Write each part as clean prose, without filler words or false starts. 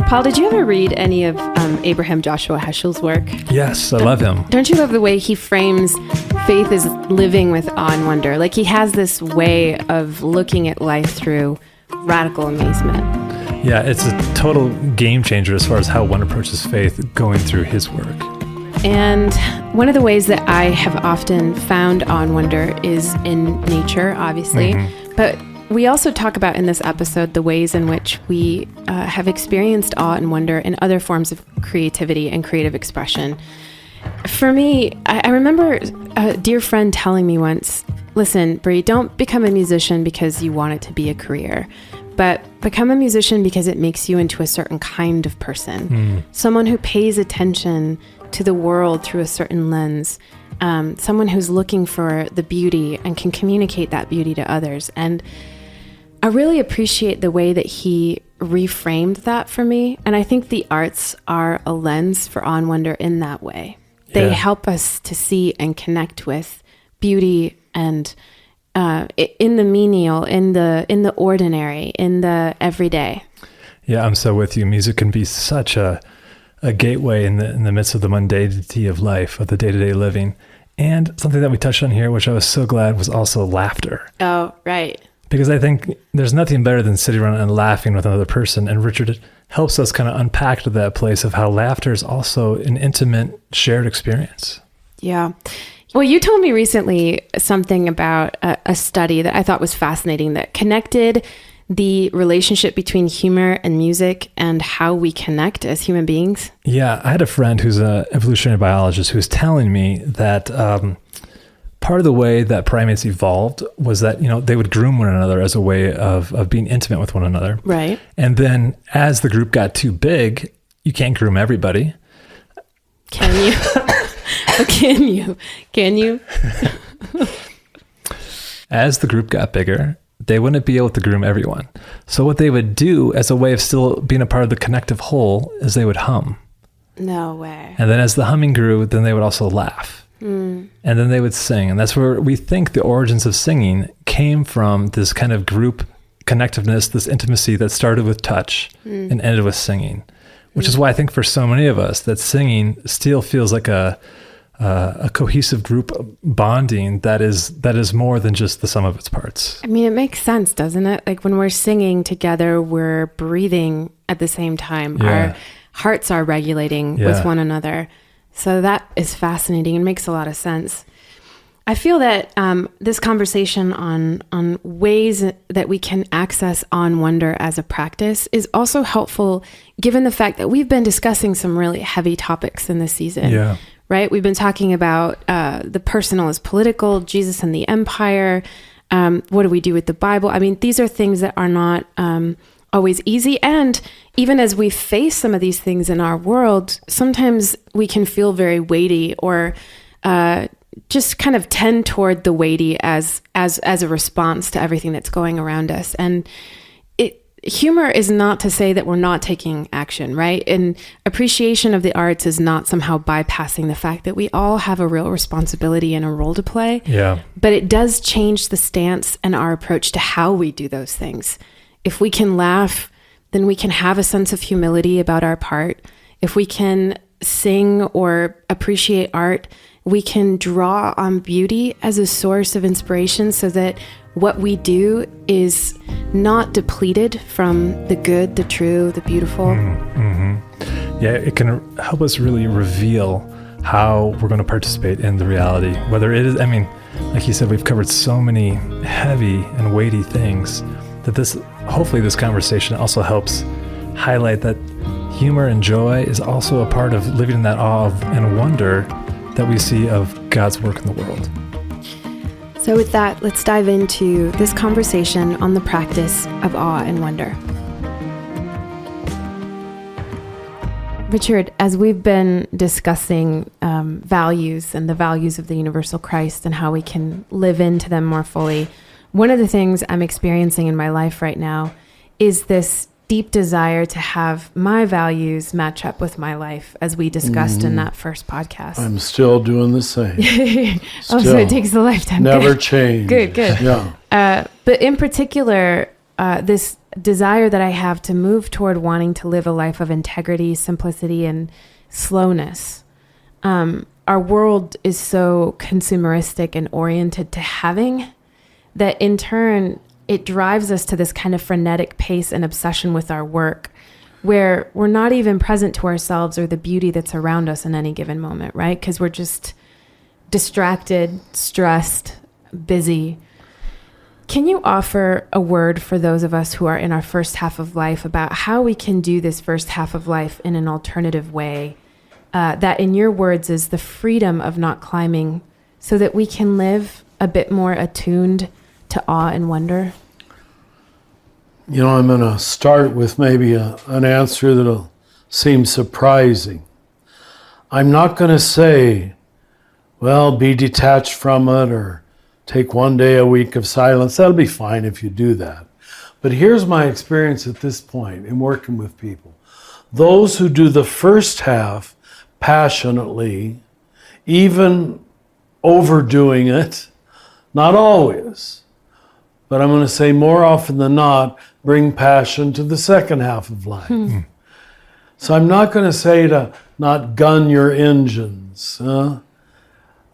Paul, did you ever read any of Abraham Joshua Heschel's work? Yes, I love him. Don't you love the way he frames faith as living with awe and wonder? Like, he has this way of looking at life through radical amazement. Yeah, it's a total game changer as far as how one approaches faith going through his work. And one of the ways that I have often found awe and wonder is in nature, obviously. Mm-hmm. But we also talk about in this episode the ways in which we have experienced awe and wonder in other forms of creativity and creative expression. For me, I remember a dear friend telling me once, listen, Brie, don't become a musician because you want it to be a career, but become a musician because it makes you into a certain kind of person. Someone who pays attention to the world through a certain lens, someone who's looking for the beauty and can communicate that beauty to others. And I really appreciate the way that he reframed that for me. And I think the arts are a lens for awe and wonder in that way. They help us to see and connect with beauty and in the menial, in the ordinary, in the everyday. Yeah, I'm so with you. Music can be such a gateway in the midst of the mundanity of life, of the day-to-day living. And something that we touched on here, which I was so glad, was also laughter. Oh, right. Because I think there's nothing better than sitting around and laughing with another person. And Richard helps us kind of unpack to that place of how laughter is also an intimate, shared experience. Yeah. Well, you told me recently something about a study that I thought was fascinating that connected the relationship between humor and music and how we connect as human beings. Yeah. I had a friend who's an evolutionary biologist who was telling me that part of the way that primates evolved was that, they would groom one another as a way of being intimate with one another. Right. And then as the group got too big, you can't groom everybody. Can you? Can you? As the group got bigger, they wouldn't be able to groom everyone. So what they would do as a way of still being a part of the connective whole is they would hum. No way. And then as the humming grew, then they would also laugh. And then they would sing. And that's where we think the origins of singing came from, this kind of group connectiveness, this intimacy that started with touch and ended with singing, which is why I think for so many of us that singing still feels like a cohesive group bonding that is more than just the sum of its parts. I mean, it makes sense, doesn't it? Like when we're singing together, we're breathing at the same time. Yeah. Our hearts are regulating with one another. So that is fascinating and makes a lot of sense. I feel that this conversation on ways that we can access awe and wonder as a practice is also helpful, given the fact that we've been discussing some really heavy topics in this season. Yeah. Right? We've been talking about the personal as political, Jesus and the empire. What do we do with the Bible? I mean, these are things that are not always easy. And even as we face some of these things in our world, sometimes we can feel very weighty or just kind of tend toward the weighty as a response to everything that's going around us. And humor is not to say that we're not taking action, right? And appreciation of the arts is not somehow bypassing the fact that we all have a real responsibility and a role to play. Yeah. But it does change the stance and our approach to how we do those things. If we can laugh, then we can have a sense of humility about our part. If we can sing or appreciate art, we can draw on beauty as a source of inspiration so that what we do is not depleted from the good, the true, the beautiful. Mm-hmm. Yeah, it can help us really reveal how we're going to participate in the reality. Whether it is, I mean, like you said, we've covered so many heavy and weighty things that hopefully this conversation also helps highlight that humor and joy is also a part of living in that awe and wonder that we see of God's work in the world. So with that, let's dive into this conversation on the practice of awe and wonder. Richard, as we've been discussing values and the values of the universal Christ and how we can live into them more fully, one of the things I'm experiencing in my life right now is this deep desire to have my values match up with my life, as we discussed in that first podcast. I'm still doing the same. So it takes a lifetime. Never change. Good. Yeah. But in particular, this desire that I have to move toward wanting to live a life of integrity, simplicity, and slowness. Our world is so consumeristic and oriented to having that in turn, it drives us to this kind of frenetic pace and obsession with our work where we're not even present to ourselves or the beauty that's around us in any given moment, right? Because we're just distracted, stressed, busy. Can you offer a word for those of us who are in our first half of life about how we can do this first half of life in an alternative way? That, in your words, is the freedom of not climbing so that we can live a bit more attuned to awe and wonder? You know, I'm going to start with maybe an answer that'll seem surprising. I'm not going to say, well, be detached from it or take one day a week of silence. That'll be fine if you do that. But here's my experience at this point in working with people. Those who do the first half passionately, even overdoing it, not always, but I'm going to say more often than not, bring passion to the second half of life. So I'm not going to say to not gun your engines.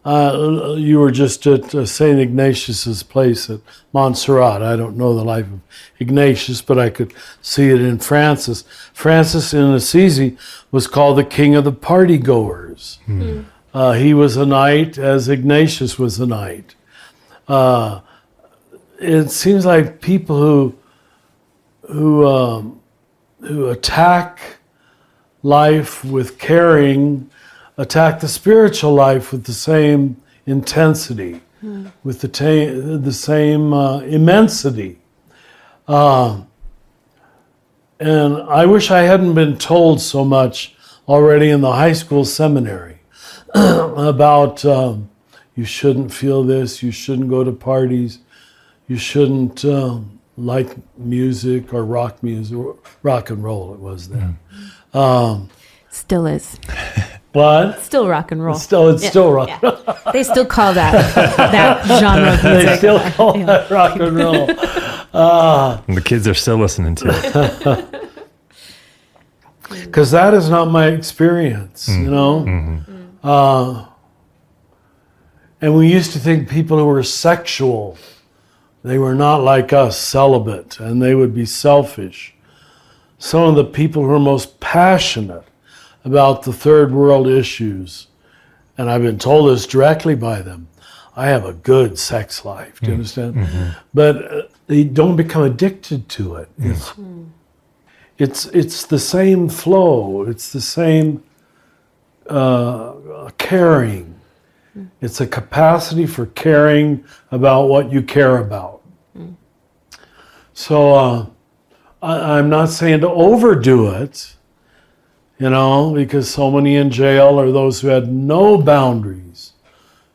You were just at St. Ignatius's place at Montserrat. I don't know the life of Ignatius, but I could see it in Francis. Francis in Assisi was called the king of the party goers. He was a knight as Ignatius was a knight. It seems like people who attack life with caring attack the spiritual life with the same intensity, with the same immensity. And I wish I hadn't been told so much already in the high school seminary about you shouldn't feel this, you shouldn't go to parties, you shouldn't like music or rock music, rock and roll it was then. Still is. What? Still rock and roll. It's still rock. Yeah. They still call that genre of music. They still call that rock and roll. And the kids are still listening to it. Because that is not my experience, you know? And we used to think people who were sexual, they were not like us, celibate, and they would be selfish. Some of the people who are most passionate about the third world issues, and I've been told this directly by them, I have a good sex life, do you understand? But they don't become addicted to it. It's the same flow, it's the same caring. It's a capacity for caring about what you care about. So I'm not saying to overdo it, you know, because so many in jail are those who had no boundaries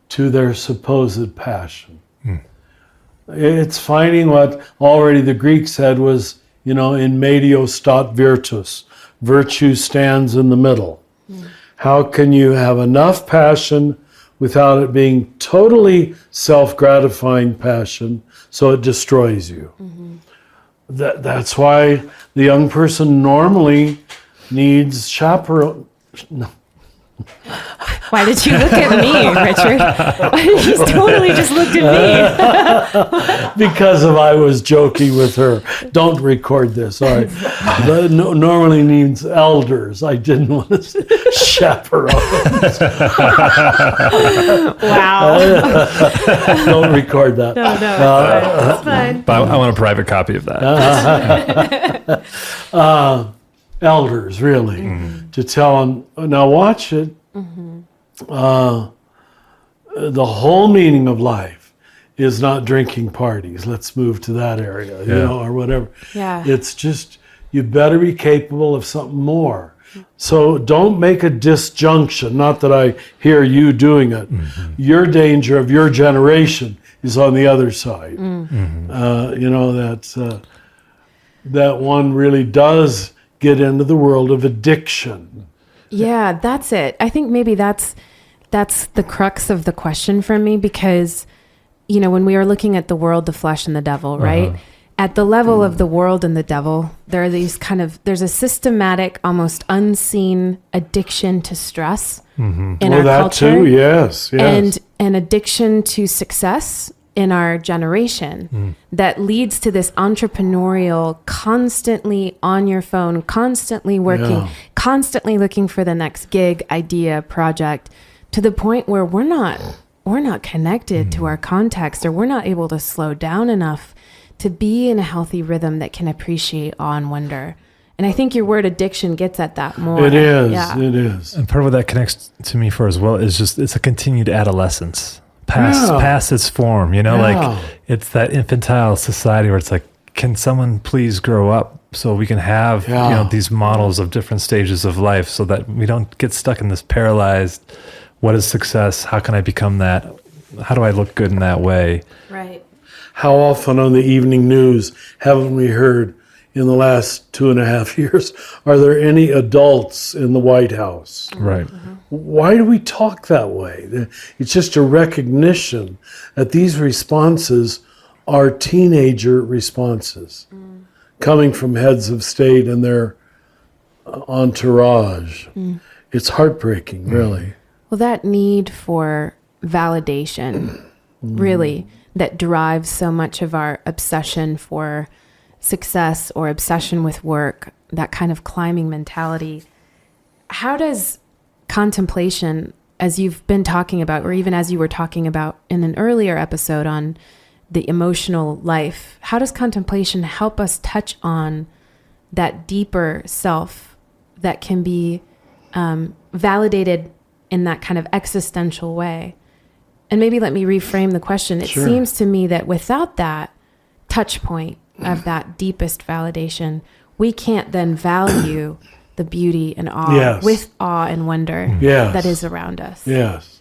to their supposed passion. It's finding what already the Greek said was, you know, in medio stat virtus, virtue stands in the middle. How can you have enough passion without it being totally self-gratifying passion so it destroys you? That's why the young person normally needs chaperone. No. Why did you look at me, Richard? He's totally just looked at me. Because I was joking with her. Don't record this. All right. Normally needs elders. I didn't want to say chaperones. Wow. Don't record that. No, it's fine. But I want a private copy of that. Elders, really, to tell them, now watch it. The whole meaning of life is not drinking parties. Let's move to that area, you know, or whatever. Yeah. It's just, you better be capable of something more. So don't make a disjunction, not that I hear you doing it. Your danger of your generation is on the other side. You know, that one really does get into the world of addiction. Yeah, that's it. I think maybe that's the crux of the question for me, because, you know, when we are looking at the world, the flesh, and the devil, right? at the level of the world and the devil, there's a systematic, almost unseen addiction to stress in our that culture. Too, yes. And an addiction to success in our generation that leads to this entrepreneurial, constantly on your phone, constantly working, constantly looking for the next gig, idea, project, to the point where we're not connected to our context, or we're not able to slow down enough to be in a healthy rhythm that can appreciate awe and wonder. And I think your word addiction gets at that more. It is. It is. And part of what that connects to me for as well is just, it's a continued adolescence past its form, like it's that infantile society where it's like, can someone please grow up so we can have, these models of different stages of life so that we don't get stuck in this paralyzed, what is success? How can I become that? How do I look good in that way? Right. How often on the evening news haven't we heard in the last 2.5 years, are there any adults in the White House? Right. Why do we talk that way? It's just a recognition that these responses are teenager responses coming from heads of state and their entourage. It's heartbreaking, really. Well, that need for validation, really, that drives so much of our obsession for success or obsession with work, that kind of climbing mentality. How does contemplation, as you've been talking about, or even as you were talking about in an earlier episode on the emotional life, how does contemplation help us touch on that deeper self that can be validated in that kind of existential way? And maybe let me reframe the question. It seems to me that without that touch point of that deepest validation, we can't then value the beauty and awe with awe and wonder that is around us. Yes.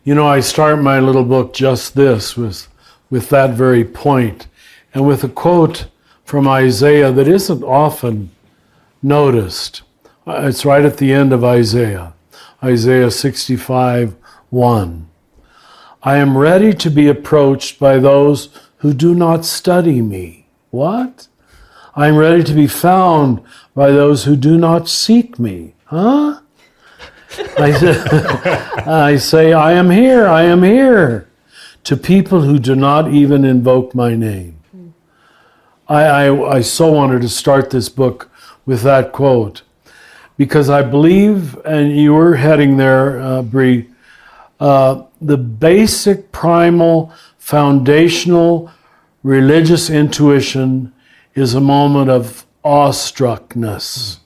I start my little book, Just This, with that very point, and with a quote from Isaiah that isn't often noticed. It's right at the end of Isaiah 65:1. I am ready to be approached by those who do not study me. What? I am ready to be found by those who do not seek me. Huh? I say, I am here, to people who do not even invoke my name. I so wanted to start this book with that quote, because I believe, and you were heading there, Brie, the basic, primal, foundational religious intuition is a moment of awestruckness,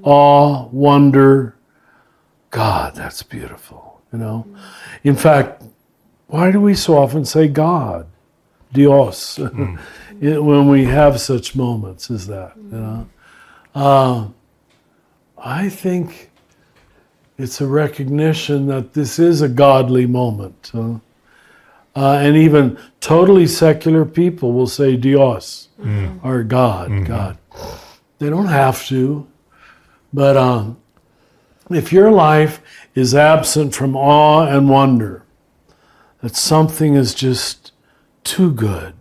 awe, wonder. God, that's beautiful, In fact, why do we so often say God, Dios, when we have such moments as that, I think it's a recognition that this is a godly moment. And even totally secular people will say Dios, or God, God. They don't have to, but if your life is absent from awe and wonder, that something is just too good,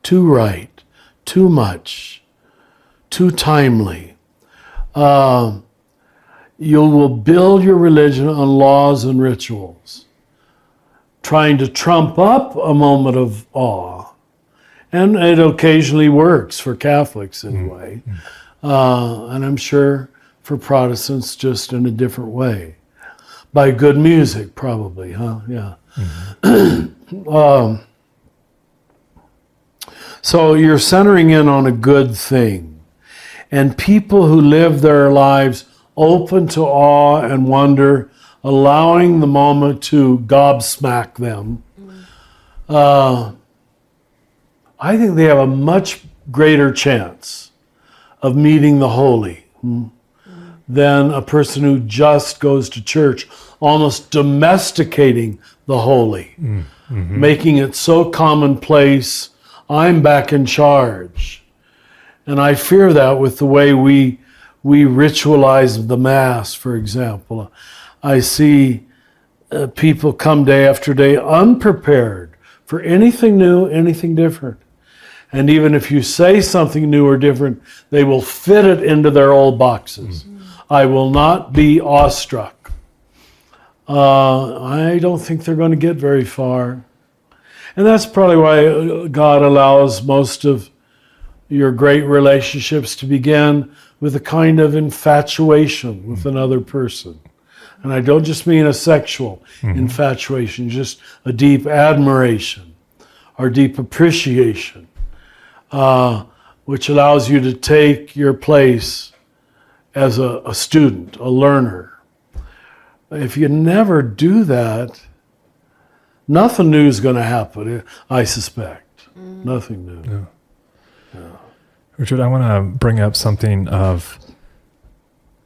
too right, too much, too timely, you will build your religion on laws and rituals, trying to trump up a moment of awe. And it occasionally works for Catholics anyway. And I'm sure for Protestants just in a different way. By good music, probably, huh? Yeah. So you're centering in on a good thing. And people who live their lives open to awe and wonder, allowing the moment to gobsmack them, I think they have a much greater chance of meeting the holy than a person who just goes to church, almost domesticating the holy, making it so commonplace, I'm back in charge. And I fear that with the way we ritualize the Mass, for example. I see people come day after day unprepared for anything new, anything different. And even if you say something new or different, they will fit it into their old boxes. I will not be awestruck. I don't think they're going to get very far. And that's probably why God allows most of your great relationships to begin with a kind of infatuation with another person. And I don't just mean a sexual infatuation, just a deep admiration or deep appreciation, which allows you to take your place as a student, a learner. If you never do that, nothing new is going to happen, I suspect. Nothing new. Yeah. Richard, I want to bring up something of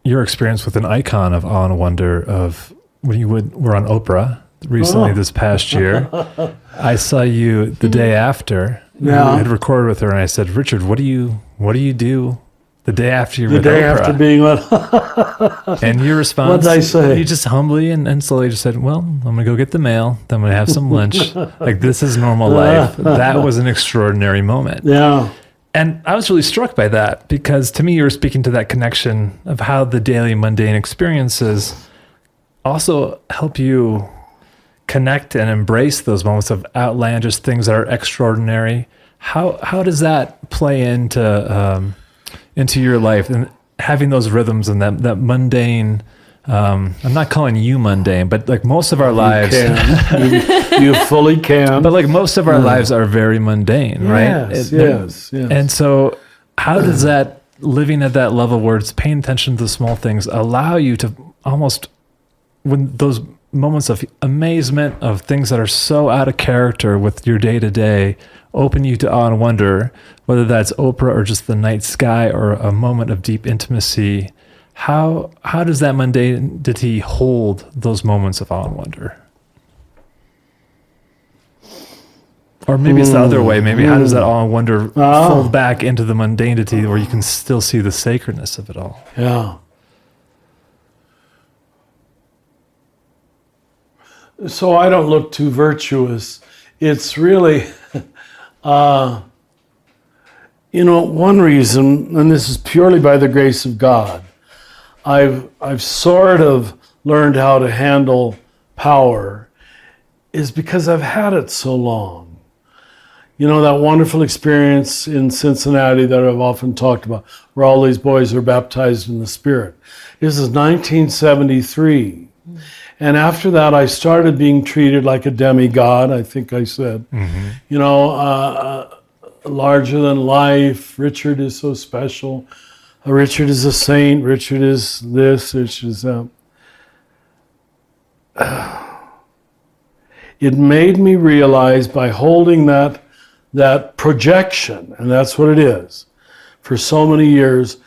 your experience with an icon of awe and wonder of when you were on Oprah recently this past year. I saw you the day after. Yeah. You had recorded with her, and I said, Richard, what do you do the day after you're The with day Oprah? after being with... And your response, what did I say? You just humbly and slowly just said, well, I'm going to go get the mail, then I'm going to have some lunch. Like, this is normal life. That was an extraordinary moment. Yeah. And I was really struck by that, because to me, you were speaking to that connection of how the daily mundane experiences also help you connect and embrace those moments of outlandish things that are extraordinary. How does that play into your life and having those rhythms and that mundane? I'm not calling you mundane, but like most of our lives, you fully can. but like most of our lives are very mundane, right? Yes. And so how does that living at that level where it's paying attention to the small things allow you to almost, when those moments of amazement of things that are so out of character with your day to day open you to awe and wonder, whether that's Oprah or just the night sky or a moment of deep intimacy? How does that mundanity hold those moments of awe and wonder? Or maybe it's the other way. Maybe how does that awe and wonder fold back into the mundanity where you can still see the sacredness of it all? Yeah. So I don't look too virtuous. It's really, one reason, and this is purely by the grace of God, I've sort of learned how to handle power is because I've had it so long. You know, that wonderful experience in Cincinnati that I've often talked about, where all these boys are baptized in the Spirit. This is 1973. And after that, I started being treated like a demigod, I think I said. Larger than life. Richard is so special. Richard is a saint. Richard is this. Richard is that. It made me realize by holding that projection, and that's what it is, for so many years,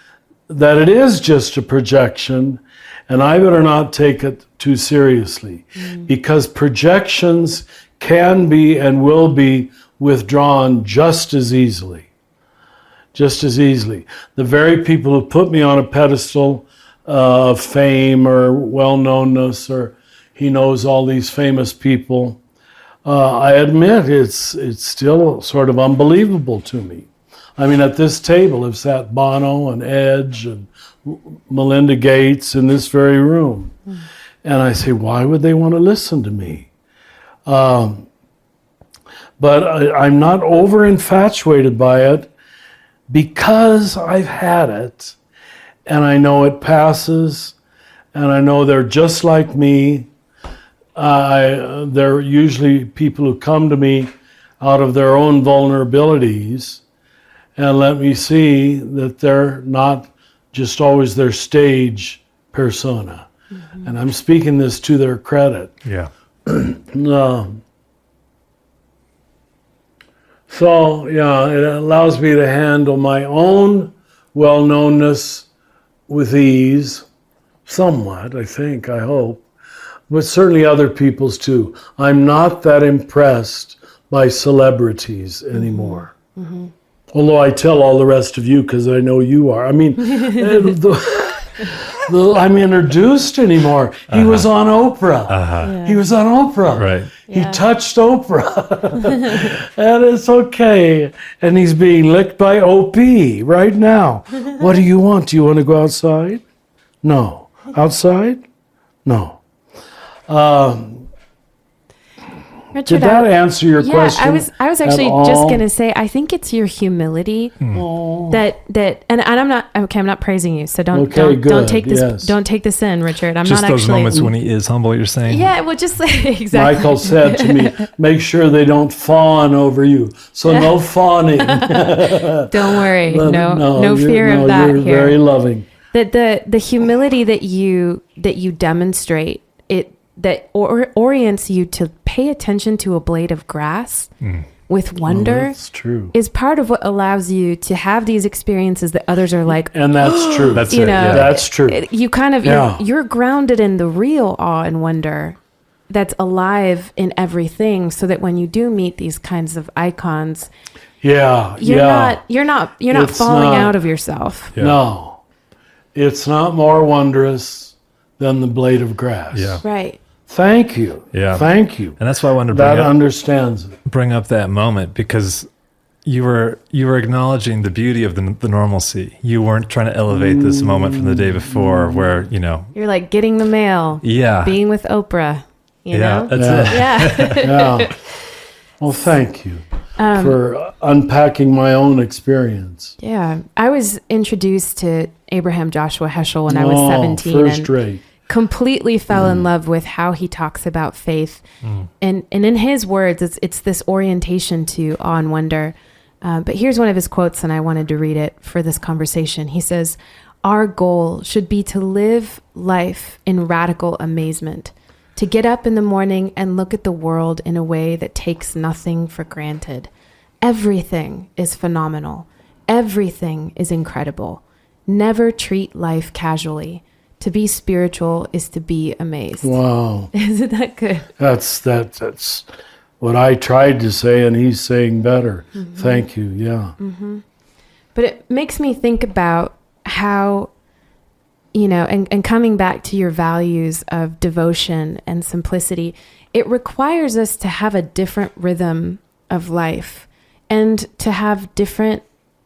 that it is just a projection, and I better not take it too seriously, because projections can be and will be withdrawn just as easily. The very people who put me on a pedestal of fame or well-knownness, or he knows all these famous people, I admit it's still sort of unbelievable to me. I mean, at this table have sat Bono and Edge and Melinda Gates in this very room. And I say, why would they want to listen to me? But I'm not over-infatuated by it, because I've had it, and I know it passes, and I know they're just like me. They're usually people who come to me out of their own vulnerabilities and let me see that they're not just always their stage persona. And I'm speaking this to their credit. Yeah. So, it allows me to handle my own well-knownness with ease, somewhat, I think, I hope, but certainly other people's too. I'm not that impressed by celebrities anymore. Although I tell all the rest of you because I know you are. I mean, I'm introduced anymore. He was on Oprah. Yeah. He was on Oprah. Right. He Yeah. touched Oprah. And it's okay. And he's being licked by OP right now. What do you want? Do you want to go outside? No. Outside? No. Richard, Did that answer your question? I was actually just going to say, I think it's your humility that and I'm not praising you, so don't take this don't take this in, Richard. I'm just not those actually moments when he is humble, you're saying? Yeah, well, just exactly. Michael said to me, make sure they don't fawn over you. So no fawning. Don't worry. No fear of that you're here. very loving. That the humility that you demonstrate, that orients you to pay attention to a blade of grass with wonder, that's true. is part of what allows you to have these experiences that others are like, and that's true. That's you it. know, Yeah. That's true. You kind of you're grounded in the real awe and wonder that's alive in everything, so that when you do meet these kinds of icons, you're not It's falling not- out of yourself. Yeah. No, it's not more wondrous than the blade of grass. Yeah. Right. Thank you. Yeah. Thank you. And that's why I wanted to That understands it. bring up that moment, because you were acknowledging the beauty of the normalcy. You weren't trying to elevate this moment from the day before where, You're like getting the mail, being with Oprah, you know? That's it. Yeah. Yeah. Well, thank you for unpacking my own experience. Yeah. I was introduced to Abraham Joshua Heschel when I was 17 First and rate. completely fell in love with how he talks about faith. And in his words, it's this orientation to awe and wonder. But here's one of his quotes, and I wanted to read it for this conversation. He says, "Our goal should be to live life in radical amazement, to get up in the morning and look at the world in a way that takes nothing for granted. Everything is phenomenal. Everything is incredible. Never treat life casually. To be spiritual is to be amazed." Wow. Isn't that good? That's what I tried to say, and he's saying better. Thank you. Yeah. But it makes me think about how, and coming back to your values of devotion and simplicity, it requires us to have a different rhythm of life and to have different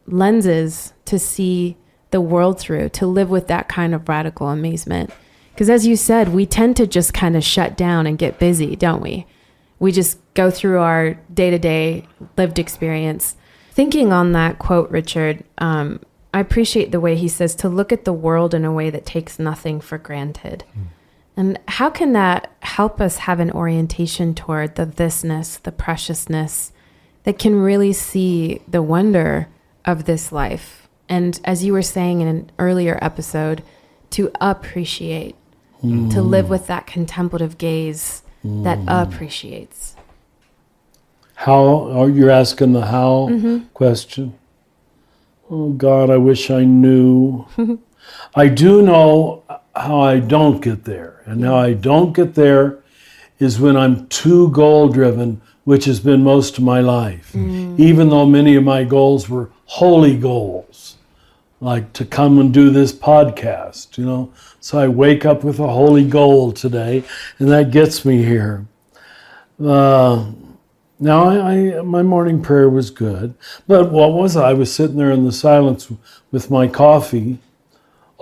lenses to see the world through, to live with that kind of radical amazement. Because as you said, we tend to just kind of shut down and get busy, don't we? We just go through our day-to-day lived experience. Thinking on that quote, Richard, I appreciate the way he says to look at the world in a way that takes nothing for granted. And how can that help us have an orientation toward the thisness, the preciousness, that can really see the wonder of this life? And as you were saying in an earlier episode, to appreciate, to live with that contemplative gaze that appreciates. How are you asking the how question? Oh God, I wish I knew. I do know how I don't get there. And how I don't get there is when I'm too goal driven, which has been most of my life. Even though many of my goals were holy goals, like to come and do this podcast, So I wake up with a holy goal today, and that gets me here. Now, my morning prayer was good, but what was I? I was sitting there in the silence with my coffee,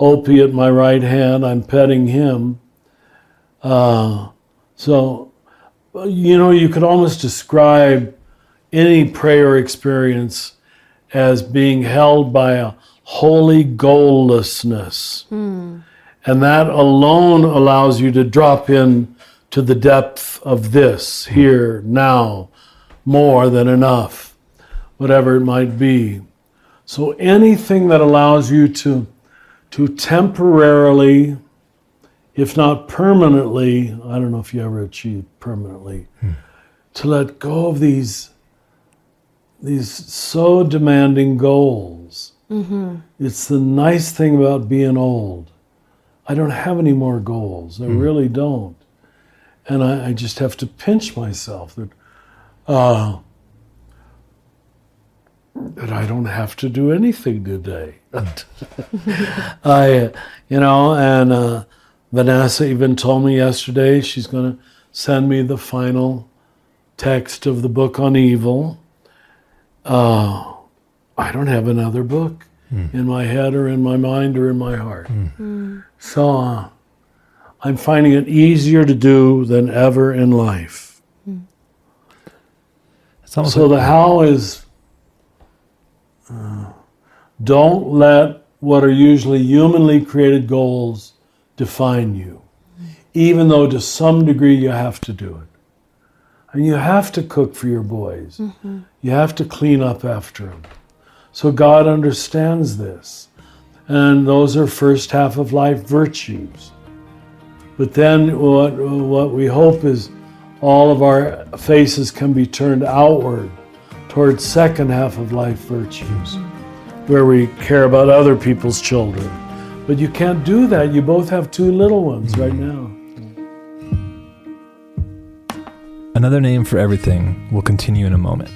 Opie at my right hand. I'm petting him. So, you could almost describe any prayer experience as being held by a holy goallessness. And that alone allows you to drop in to the depth of this, here, now, more than enough, whatever it might be. So anything that allows you to temporarily, if not permanently, I don't know if you ever achieve permanently, to let go of these so demanding goals. It's the nice thing about being old. I don't have any more goals. I really don't. And I just have to pinch myself that that I don't have to do anything today. And Vanessa even told me yesterday she's going to send me the final text of the book on evil. I don't have another book in my head or in my mind or in my heart. So I'm finding it easier to do than ever in life. So the how is, don't let what are usually humanly created goals define you, even though to some degree you have to do it. And you have to cook for your boys. You have to clean up after them. So God understands this. And those are first half of life virtues. But then what we hope is all of our faces can be turned outward towards second half of life virtues, where we care about other people's children. But you can't do that. You both have two little ones right now. Another name for everything will continue in a moment.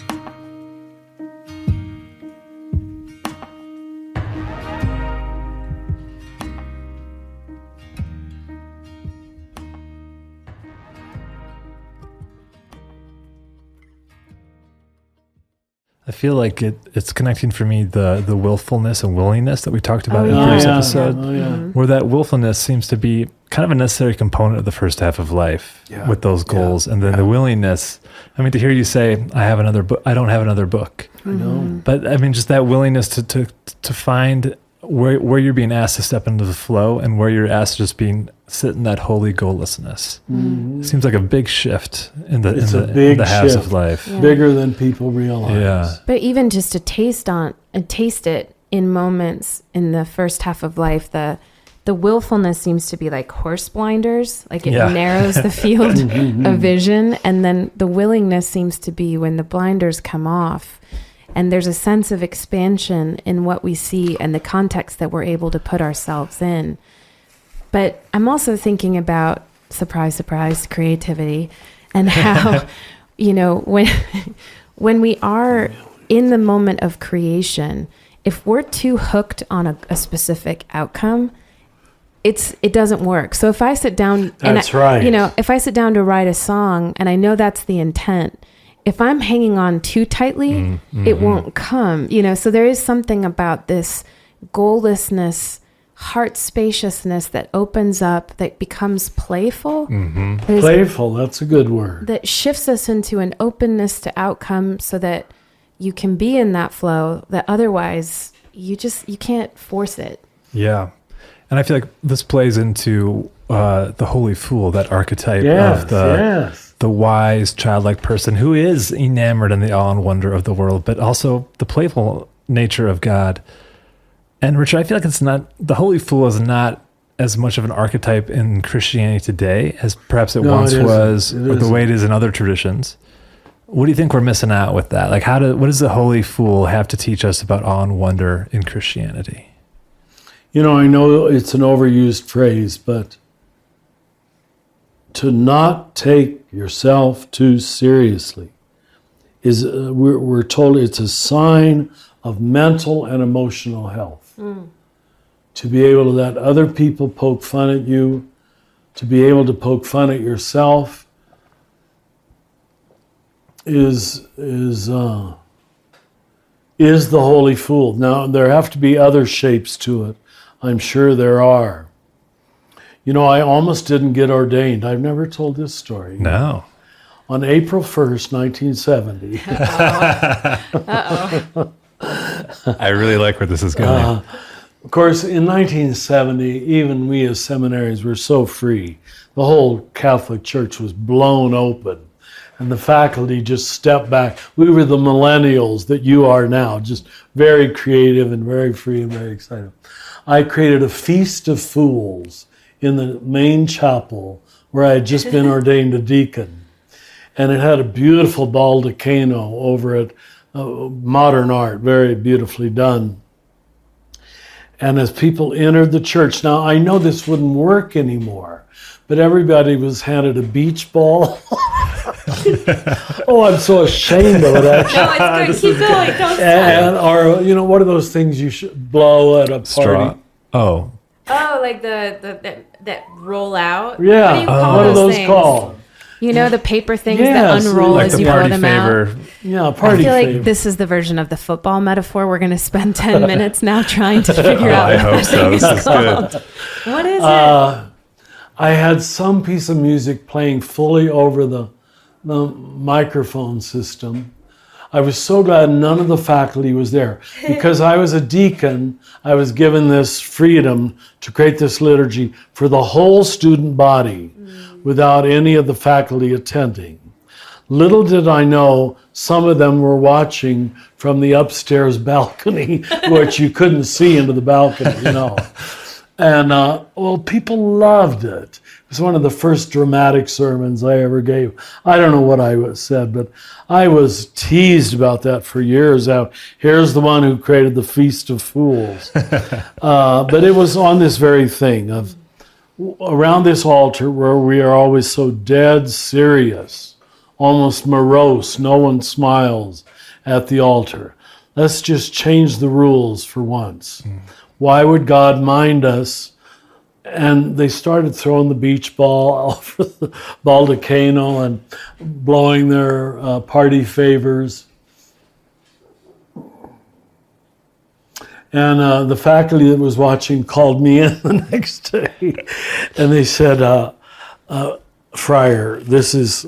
I feel like it's connecting for me the willfulness and willingness that we talked about in the previous episode, where that willfulness seems to be kind of a necessary component of the first half of life with those goals, and then the willingness. I mean, to hear you say, "I have another book," I don't have another book. I know, but I mean, just that willingness to find where you're being asked to step into the flow and where you're asked to just sit in that holy goallessness. It seems like a big shift in the halves of life. Bigger than people realize. Yeah. But even just to taste it in moments in the first half of life, the willfulness seems to be like horse blinders, like it narrows the field of vision, and then the willingness seems to be when the blinders come off. And there's a sense of expansion in what we see and the context that we're able to put ourselves in. But I'm also thinking about, surprise, surprise, creativity, and how, when we are in the moment of creation, if we're too hooked on a specific outcome, it doesn't work. So if I sit down, if I sit down to write a song and I know that's the intent, if I'm hanging on too tightly, it won't come, so there is something about this goallessness, heart spaciousness that opens up, that becomes playful. Playful, that's a good word. That shifts us into an openness to outcome so that you can be in that flow that otherwise you can't force it. Yeah. And I feel like this plays into the holy fool, that archetype of the wise, childlike person who is enamored in the awe and wonder of the world, but also the playful nature of God. And Richard, I feel like the holy fool is not as much of an archetype in Christianity today as perhaps it once was, or the way it is in other traditions. What do you think we're missing out with that? Like, what does the holy fool have to teach us about awe and wonder in Christianity? I know it's an overused phrase, but to not take yourself too seriously is, we're told it's a sign of mental and emotional health. To be able to let other people poke fun at you, to be able to poke fun at yourself is the holy fool. Now, there have to be other shapes to it. I'm sure there are. I almost didn't get ordained. I've never told this story. No. On April 1st, 1970. Uh-oh. I really like where this is going. Of course, in 1970, even we as seminaries were so free. The whole Catholic Church was blown open, and the faculty just stepped back. We were the millennials that you are now, just very creative and very free and very excited. I created a feast of fools in the main chapel where I had just been ordained a deacon. And it had a beautiful baldacchino over it, modern art, very beautifully done. And as people entered the church, now I know this wouldn't work anymore, but everybody was handed a beach ball Oh, I'm so ashamed of it, actually. No, it's good. Keep going. Don't stop. And or what are those things you should blow at a party? Straw. Oh. Oh, like the that roll out? Yeah. What do you call What are those things? called? You know, the paper things Yes, that unroll Like as the you blow party them out? favor. Yeah, I party feel like favor. this is the version of the football metaphor. We're going to spend 10 minutes now trying to figure Oh, out I what hope that so. thing This is is called. good. What is it? I had some piece of music playing fully over the microphone system. I was so glad none of the faculty was there. Because I was a deacon, I was given this freedom to create this liturgy for the whole student body without any of the faculty attending. Little did I know, some of them were watching from the upstairs balcony, which you couldn't see into the balcony, And, people loved it. It was one of the first dramatic sermons I ever gave. I don't know what I said, but I was teased about that for years. Here's the one who created the Feast of Fools. But it was on this very thing of around this altar where we are always so dead serious, almost morose. No one smiles at the altar. Let's just change the rules for once. Why would God mind us? And they started throwing the beach ball over the baldacchino and blowing their party favors. And the faculty that was watching called me in the next day. And they said, Friar, this is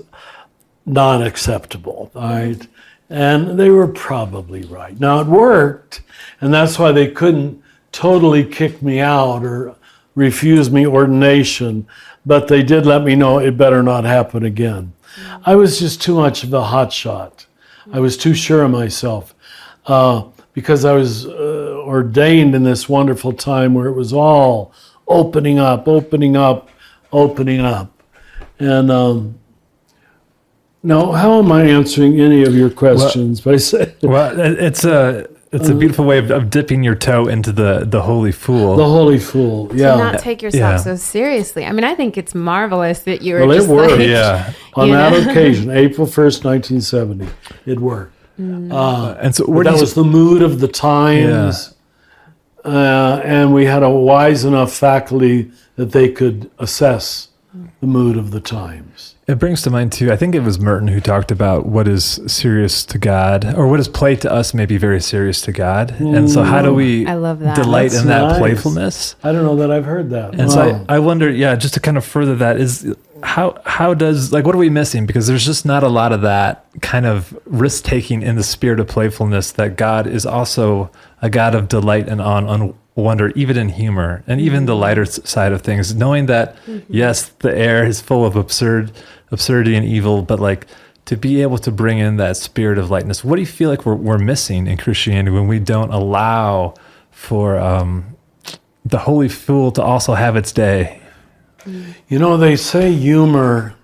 not acceptable, all right? And they were probably right. Now, it worked, and that's why they couldn't totally kick me out or refuse me ordination, but they did let me know it better not happen again. I was just too much of a hotshot. I was too sure of myself because I was ordained in this wonderful time where it was all opening up. And now, how am I answering any of your questions? It's a beautiful way of dipping your toe into the holy fool. The holy fool, yeah. To not take yourself so seriously. I mean, I think it's marvelous that you were Well, just it worked. On that occasion, April 1st, 1970, it worked. And so that was the mood of the times. And we had a wise enough faculty that they could assess the mood of the times. It brings to mind, too, I think it was Merton who talked about what is serious to God, or what is play to us may be very serious to God. And so how do we delight That's in that nice. playfulness? I don't know that I've heard that. And so I wonder, just to kind of further that, is how does, what are we missing? Because there's just not a lot of that kind of risk-taking in the spirit of playfulness, that God is also a God of delight and awe and wonder, even in humor, and even the lighter side of things, knowing that, yes, the air is full of absurdity and evil, but to be able to bring in that spirit of lightness. What do you feel like we're missing in Christianity when we don't allow for the holy fool to also have its day? They say humor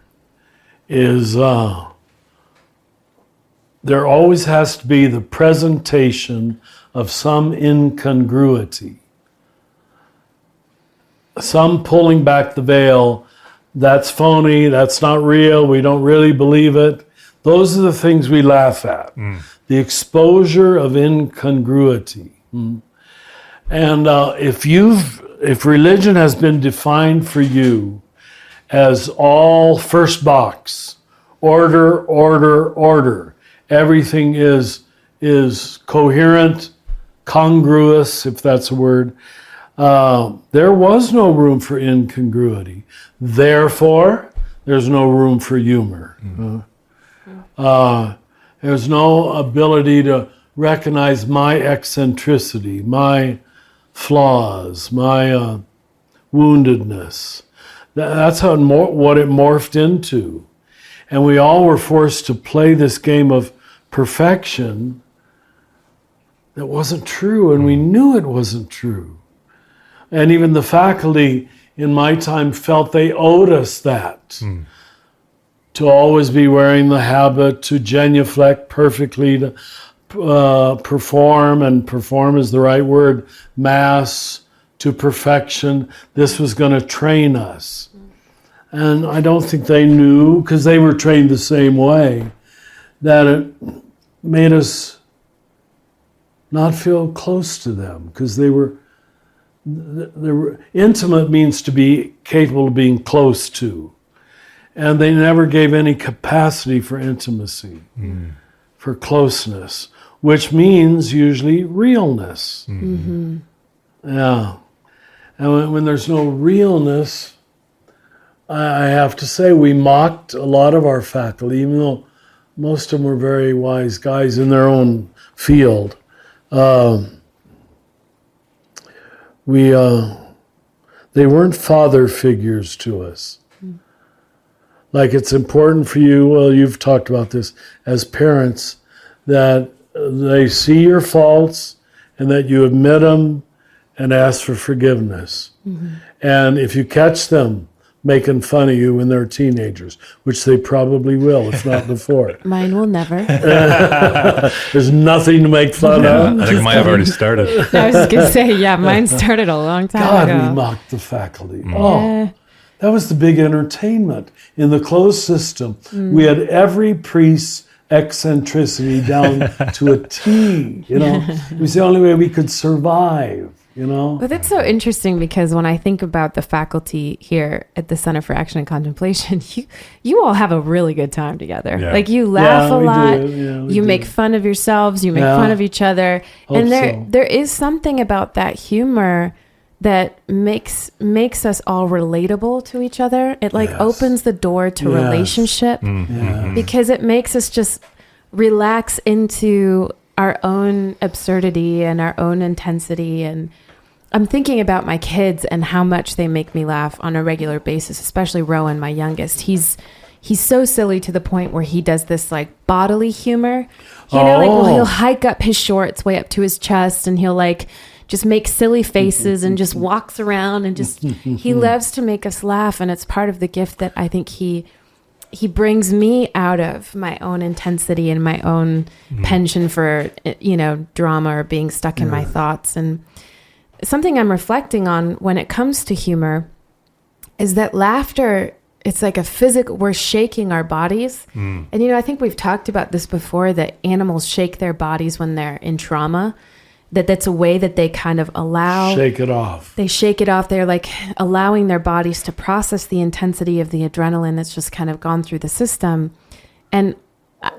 is, there always has to be the presentation of some incongruity. Some pulling back the veil, that's phony, that's not real, we don't really believe it. Those are the things we laugh at. The exposure of incongruity. And if religion has been defined for you as all first box, order, everything is coherent, congruous, if that's a word, there was no room for incongruity. Therefore, there's no room for humor. There's no ability to recognize my eccentricity, my flaws, my woundedness. That's what it morphed into. And we all were forced to play this game of perfection that wasn't true, and we knew it wasn't true. And even the faculty in my time felt they owed us that. To always be wearing the habit, to genuflect perfectly, to perform is the right word, mass to perfection. This was going to train us. And I don't think they knew, because they were trained the same way, that it made us not feel close to them, because they were intimate means to be capable of being close to. And they never gave any capacity for intimacy, for closeness, which means usually realness. Mm-hmm. Yeah. And when there's no realness, I have to say we mocked a lot of our faculty, even though most of them were very wise guys in their own field. They weren't father figures to us. Like, it's important for you, well, you've talked about this, as parents, that they see your faults and that you admit them and ask for forgiveness. Mm-hmm. And if you catch them making fun of you when they're teenagers, which they probably will, if not before. Mine will never. There's nothing to make fun of. I think mine have already started. I was just going to say, yeah, mine started a long time ago. We mocked the faculty. Oh, that was the big entertainment. In the closed system, we had every priest's eccentricity down to a T. It was the only way we could survive. But that's so interesting, because when I think about the faculty here at the Center for Action and Contemplation, you all have a really good time together. Yeah. Like, you laugh a lot, you make fun of yourselves, you make fun of each other. And there is something about that humor that makes us all relatable to each other. It opens the door to relationship, because it makes us just relax into our own absurdity and our own intensity. And I'm thinking about my kids and how much they make me laugh on a regular basis, especially Rowan, my youngest. He's so silly to the point where he does this like bodily humor. He'll hike up his shorts way up to his chest, and he'll just make silly faces and just walks around and just, he loves to make us laugh. And it's part of the gift that I think he brings me out of my own intensity and my own penchant for, drama or being stuck in my thoughts. And something I'm reflecting on when it comes to humor is that laughter, it's like a physical, we're shaking our bodies. And, I think we've talked about this before, that animals shake their bodies when they're in trauma. That's a way that they kind of shake it off. They shake it off. They're like allowing their bodies to process the intensity of the adrenaline that's just kind of gone through the system. And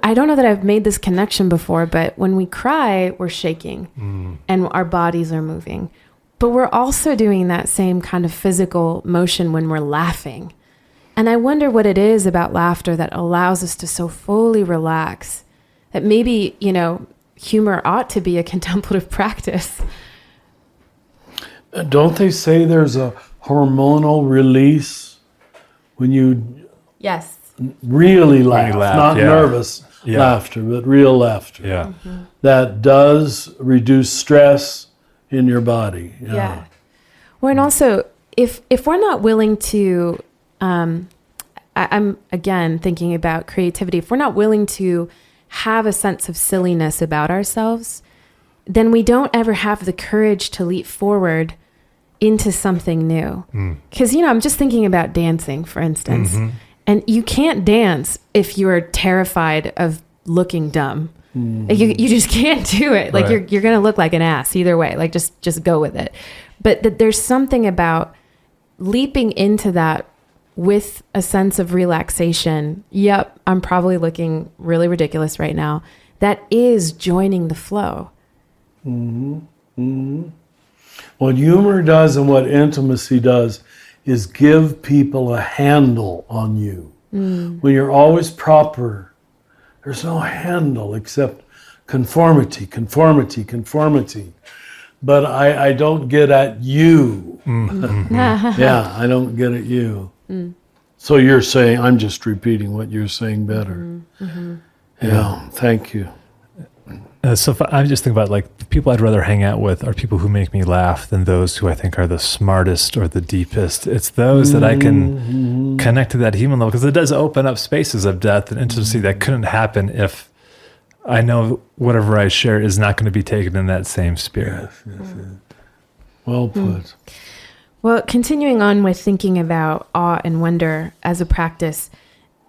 I don't know that I've made this connection before, but when we cry, we're shaking and our bodies are moving. But we're also doing that same kind of physical motion when we're laughing. And I wonder what it is about laughter that allows us to so fully relax that maybe, humor ought to be a contemplative practice. Don't they say there's a hormonal release when you really laugh, not nervous laughter, but real laughter, that does reduce stress in your body. Well, and also, if we're not willing to, I'm again thinking about creativity, if we're not willing to have a sense of silliness about ourselves, then we don't ever have the courage to leap forward into something new. Because, I'm just thinking about dancing, for instance. And you can't dance if you're terrified of looking dumb. Like, you just can't do it. Like, you're going to look like an ass either way. Like, just go with it. But there's something about leaping into that with a sense of relaxation. Yep, I'm probably looking really ridiculous right now. That is joining the flow. What humor does and what intimacy does is give people a handle on you. When you're always proper, there's no handle except conformity. But I don't get at you. I don't get at you. So you're saying, I'm just repeating what you're saying better. Thank you. So I just think about the people I'd rather hang out with are people who make me laugh than those who I think are the smartest or the deepest. It's those that I can connect to that human level, because it does open up spaces of depth and intimacy that couldn't happen if I know whatever I share is not going to be taken in that same spirit. Well put. Well, continuing on with thinking about awe and wonder as a practice,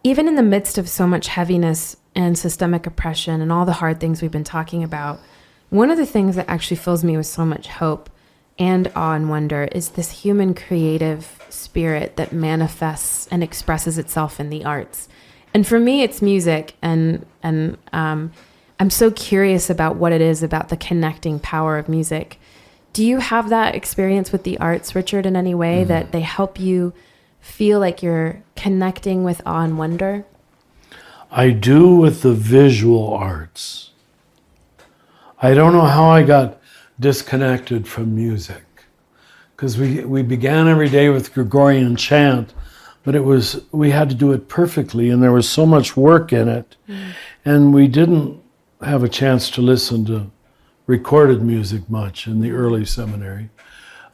even in the midst of so much heaviness and systemic oppression and all the hard things we've been talking about, one of the things that actually fills me with so much hope and awe and wonder is this human creative spirit that manifests and expresses itself in the arts. And for me, it's music, and I'm so curious about what it is about the connecting power of music. Do you have that experience with the arts, Richard, in any way that they help you feel like you're connecting with awe and wonder? I do with the visual arts. I don't know how I got disconnected from music, because we began every day with Gregorian chant, but we had to do it perfectly, and there was so much work in it, and we didn't have a chance to listen to recorded music much in the early seminary.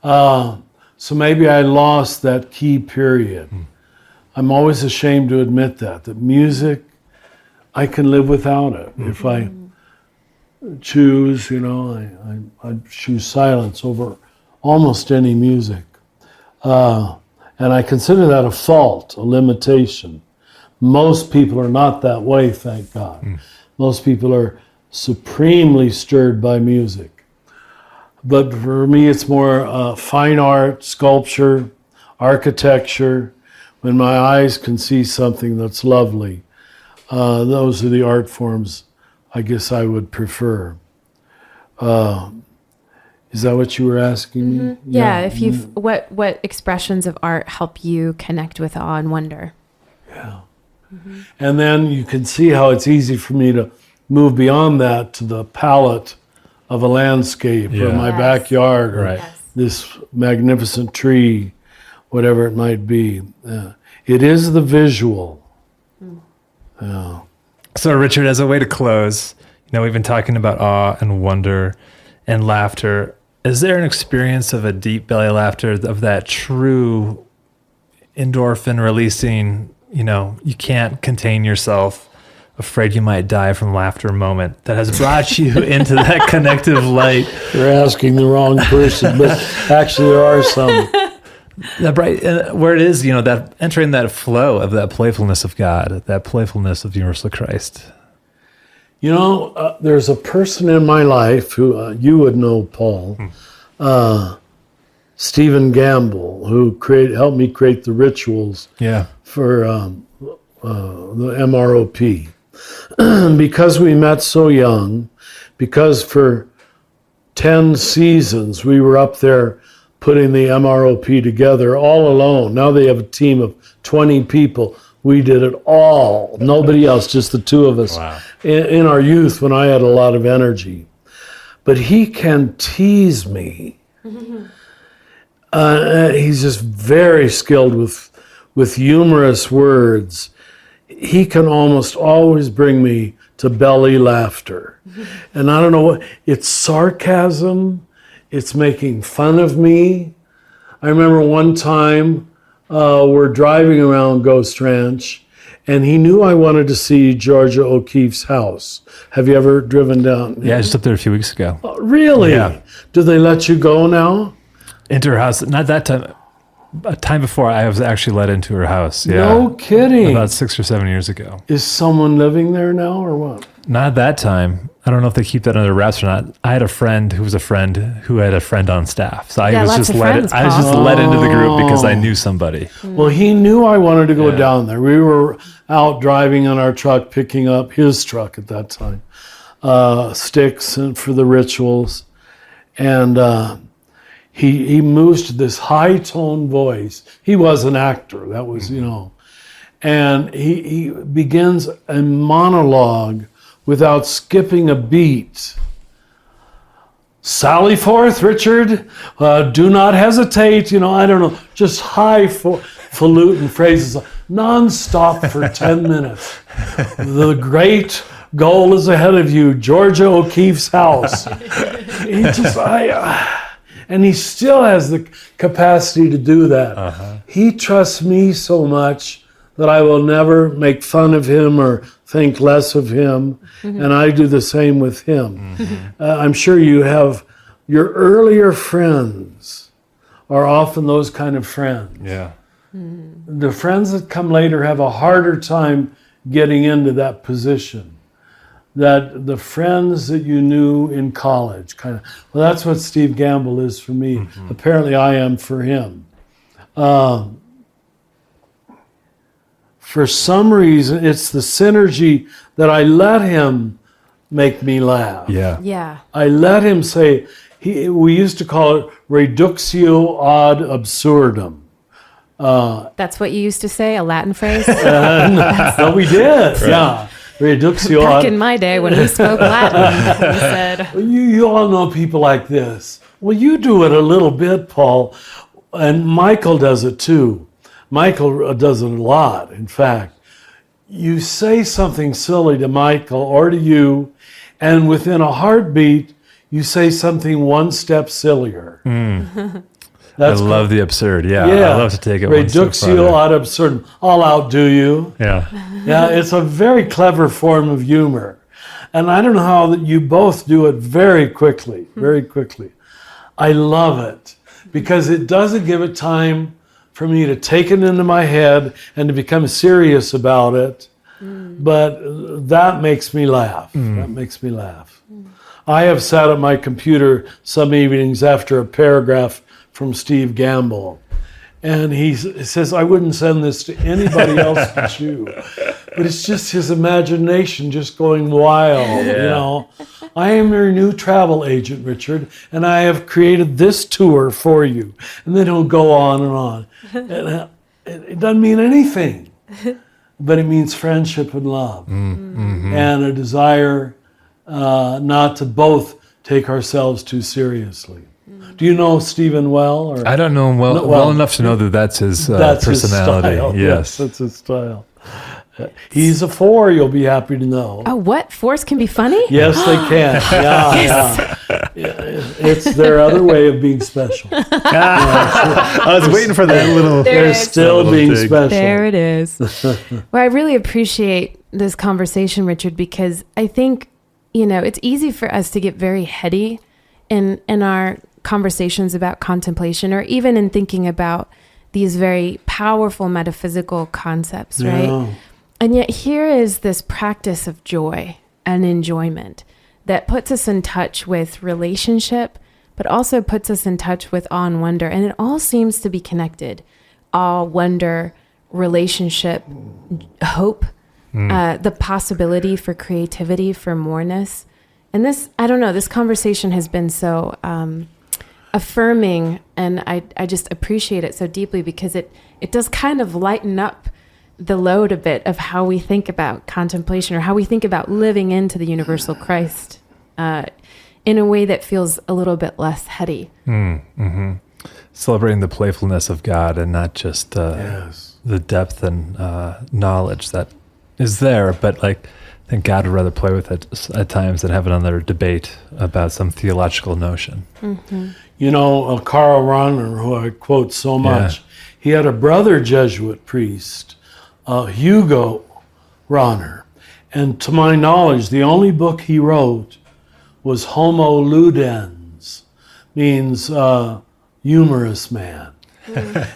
So maybe I lost that key period. I'm always ashamed to admit that music, I can live without it. If I choose, I choose silence over almost any music. And I consider that a fault, a limitation. Most people are not that way, thank God. Most people are supremely stirred by music. But for me, it's more fine art, sculpture, architecture. When my eyes can see something that's lovely, those are the art forms I guess I would prefer. Is that what you were asking me? Yeah. If you've what expressions of art help you connect with awe and wonder? Yeah. And then you can see how it's easy for me to move beyond that to the palette of a landscape or my backyard or this magnificent tree, whatever it might be. It is the visual. So, Richard, as a way to close, we've been talking about awe and wonder and laughter. Is there an experience of a deep belly laughter, of that true endorphin releasing, you can't contain yourself, afraid you might die from laughter moment that has brought you into that connective light? You're asking the wrong person, but actually there are some. That bright, where it is, that entering that flow of that playfulness of God, that playfulness of universal Christ. There's a person in my life who you would know, Paul, Stephen Gamble, who helped me create the rituals for the MROP. Because we met so young, because for 10 seasons we were up there putting the MROP together all alone. Now they have a team of 20 people. We did it all. Nobody else, just the two of us. Wow. In our youth when I had a lot of energy. But he can tease me. He's just very skilled with humorous words. He can almost always bring me to belly laughter. And I don't know what, it's sarcasm, it's making fun of me. I remember one time we're driving around Ghost Ranch, and he knew I wanted to see Georgia O'Keeffe's house. Have you ever driven down? Yeah, I was up there a few weeks ago. Oh, really? Yeah. Do they let you go now? Into her house, not that time. A time before, I was actually let into her house. Yeah. No kidding. About 6 or 7 years ago. Is someone living there now or what? Not at that time. I don't know if they keep that under wraps or not. I had a friend who was a friend who had a friend on staff. So I was just let into the group because I knew somebody. Well, he knew I wanted to go down there. We were out driving in our truck, picking up his truck at that time, sticks and for the rituals. And he moves to this high-toned voice. He was an actor. That was, And he begins a monologue without skipping a beat. Sally forth, Richard. Do not hesitate. I don't know. Just highfalutin phrases, non-stop for 10 minutes. The great goal is ahead of you, Georgia O'Keeffe's house. And he still has the capacity to do that. He trusts me so much that I will never make fun of him or think less of him, and I do the same with him. I'm sure you have your earlier friends are often those kind of friends. Yeah. The friends that come later have a harder time getting into that position. That the friends that you knew in college, well, that's what Steve Gamble is for me. Mm-hmm. Apparently I am for him. For some reason, it's the synergy that I let him make me laugh. Yeah. I let him say, we used to call it reductio ad absurdum. That's what you used to say, a Latin phrase? No, we did, right. Yeah. Reductio Back in my day when we spoke Latin, we said... You all know people like this. Well, you do it a little bit, Paul, and Michael does it too. Michael does it a lot, in fact. You say something silly to Michael or to you, and within a heartbeat, you say something one step sillier. I love the absurd. Yeah, I love to take it one step farther. Reductio ad absurdum. I'll outdo you. Yeah. Yeah, it's a very clever form of humor. And I don't know how that you both do it very quickly. I love it because it doesn't give it time for me to take it into my head and to become serious about it. But that makes me laugh. I have sat at my computer some evenings after a paragraph from Steve Gamble, and he says, I wouldn't send this to anybody else but you. But it's just his imagination just going wild, you know. I am your new travel agent, Richard, and I have created this tour for you. And then he'll go on and on. And it doesn't mean anything, but it means friendship and love, and a desire not to both take ourselves too seriously. Do you know Stephen well? Or? I don't know him well enough to know that that's his personality. His style. Yes, that's his style. He's a 4, you'll be happy to know. Oh, what? 4s can be funny? Yes, they can. Yeah. It's their other way of being special. I was waiting for that little... They're still being special. There it is. Well, I really appreciate this conversation, Richard, because I think, it's easy for us to get very heady in our conversations about contemplation, or even in thinking about these very powerful metaphysical concepts, right? Yeah. And yet here is this practice of joy and enjoyment that puts us in touch with relationship, but also puts us in touch with awe and wonder. And it all seems to be connected. Awe, wonder, relationship, hope, the possibility for creativity, for moreness. And this, I don't know, this conversation has been so affirming, and I just appreciate it so deeply because it does kind of lighten up the load a bit of how we think about contemplation, or how we think about living into the universal Christ in a way that feels a little bit less heady. Celebrating the playfulness of God and not just the depth and knowledge that is there, but I think God would rather play with it at times than have another debate about some theological notion. Karl Rahner, who I quote so much, he had a brother Jesuit priest, Hugo Rahner. And to my knowledge, the only book he wrote was Homo Ludens, means humorous man.